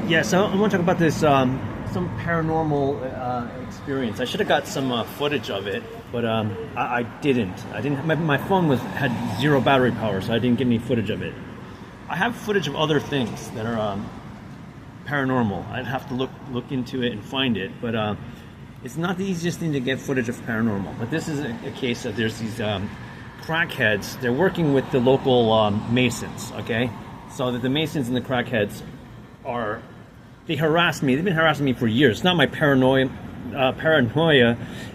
Yeah, so I want to talk about this some paranormal experience. I should have got some footage of it, but I didn't. I didn't. My phone had zero battery power, so I didn't get any footage of it. I have footage of other things that are paranormal. I'd have to look into it and find it, but it's not the easiest thing to get footage of paranormal. But this is a case that there's these crackheads. They're working with the local Masons. Okay, so that the Masons and the crackheads they harass me. They've been harassing me for years. It's not my paranoia.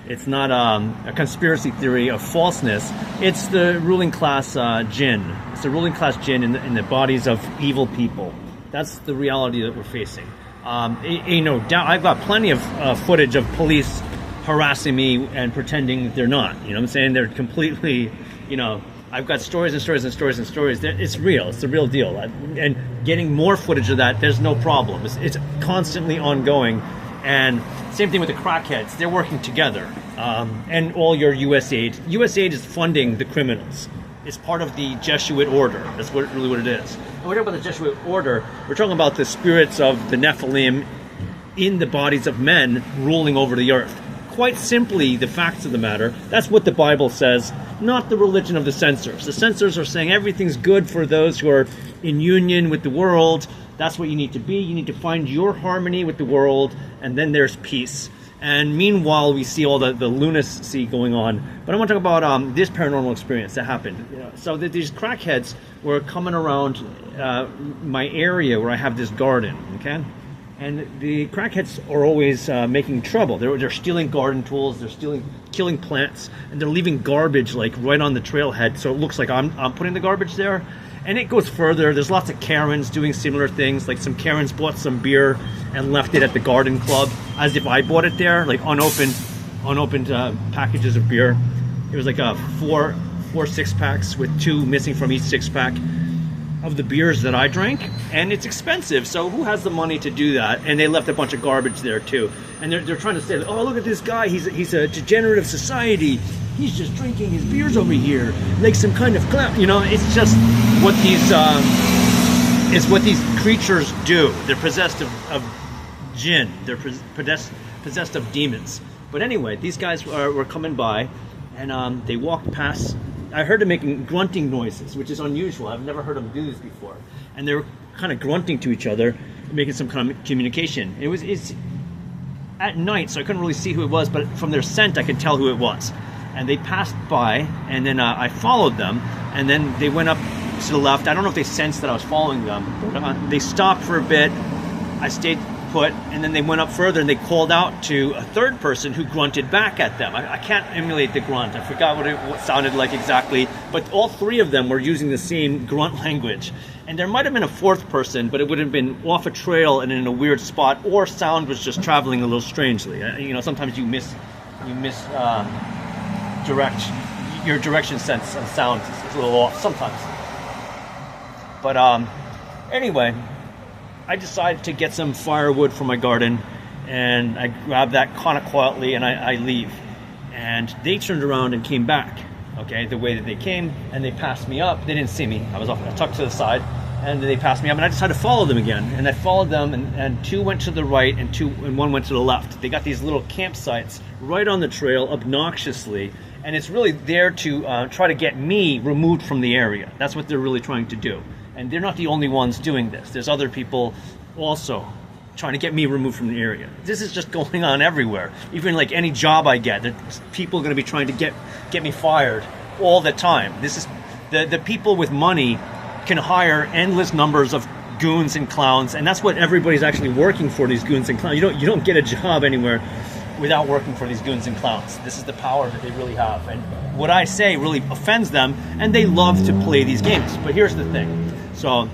It's not a conspiracy theory of falseness. It's the ruling class jinn. It's the ruling class jinn in the bodies of evil people. That's the reality that we're facing. No doubt, I've got plenty of footage of police harassing me and pretending they're not. You know what I'm saying? They're completely, I've got stories and stories and stories and stories. It's real. It's the real deal. And getting more footage of that, there's no problem. It's constantly ongoing. And same thing with the crackheads. They're working together. And all your USAID. USAID is funding the criminals. It's part of the Jesuit order. That's really what it is. And we're talking about the Jesuit order. We're talking about the spirits of the Nephilim in the bodies of men ruling over the earth. Quite simply, the facts of the matter, that's what the Bible says, not the religion of the censors. The censors are saying everything's good for those who are in union with the world. That's what you need to be. You need to find your harmony with the world, and then there's peace. And meanwhile, we see all the lunacy going on. But I want to talk about this paranormal experience that happened. So that these crackheads were coming around my area where I have this garden, okay? And the crackheads are always making trouble. They're stealing garden tools. They're killing plants, and they're leaving garbage like right on the trailhead. So it looks like I'm putting the garbage there, and it goes further. There's lots of Karens doing similar things. Like some Karens bought some beer and left it at the garden club as if I bought it there, like unopened packages of beer. It was like four 6-packs with 2 missing from each 6-pack. Of the beers that I drank, and it's expensive, so who has the money to do that? And they left a bunch of garbage there too, and they're trying to say, oh, look at this guy, he's a degenerate of society, he's just drinking his beers over here like some kind of clown. It's just what these creatures do. They're possessed of jinn. They're possessed of demons. But anyway, these guys were coming by, and they walked past. I heard them making grunting noises, which is unusual. I've never heard them do this before. And they were kind of grunting to each other, making some kind of communication. It's at night, so I couldn't really see who it was, but from their scent, I could tell who it was. And they passed by, and then I followed them, and then they went up to the left. I don't know if they sensed that I was following them, but they stopped for a bit. I stayed put, and then they went up further, and they called out to a third person who grunted back at them. I can't emulate the grunt. I forgot what it sounded like exactly, but all 3 of them were using the same grunt language. And there might have been a 4th person, but it would have been off a trail and in a weird spot, or sound was just traveling a little strangely. Sometimes you miss your direction sense of sound is a little off sometimes. But anyway, I decided to get some firewood from my garden, and I grabbed that kind of quietly, and I leave. And they turned around and came back, okay, the way that they came, and they passed me up. They didn't see me. I was tucked to the side, and they passed me up, and I decided to follow them again. And I followed them, and 2 went to the right, and 1 went to the left. They got these little campsites right on the trail, obnoxiously, and it's really there to try to get me removed from the area. That's what they're really trying to do. And they're not the only ones doing this. There's other people also trying to get me removed from the area. This is just going on everywhere. Even like any job I get, there's people going to be trying to get me fired all the time. This is the people with money can hire endless numbers of goons and clowns, and that's what everybody's actually working for, these goons and clowns. You don't get a job anywhere without working for these goons and clowns. This is the power that they really have. And what I say really offends them, and they love to play these games. But here's the thing. So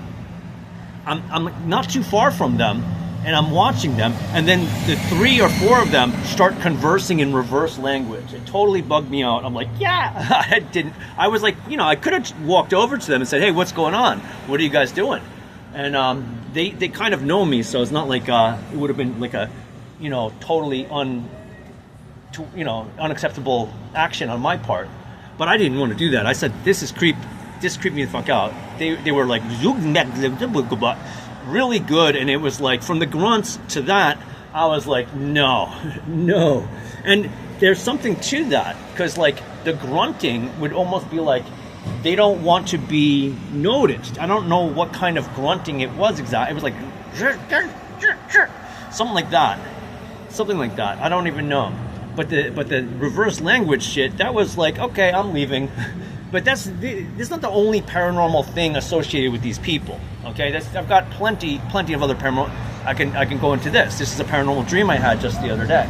I'm not too far from them, and I'm watching them, and then the 3 or 4 of them start conversing in reverse language. It totally bugged me out. I'm like, yeah, I was like, I could have walked over to them and said, hey, what's going on? What are you guys doing? And they kind of know me, so it's not like it would have been like a, totally unacceptable action on my part. But I didn't want to do that. I said, this creeped me the fuck out. They were like, really good. And it was like, from the grunts to that, I was like, no, no. And there's something to that, because like the grunting would almost be like, they don't want to be noticed. I don't know what kind of grunting it was exactly. It was like something like that. Something like that. I don't even know. But the reverse language shit, that was like, okay, I'm leaving. But this is not the only paranormal thing associated with these people. Okay, I've got plenty of other paranormal. I can go into this. This is a paranormal dream I had just the other day.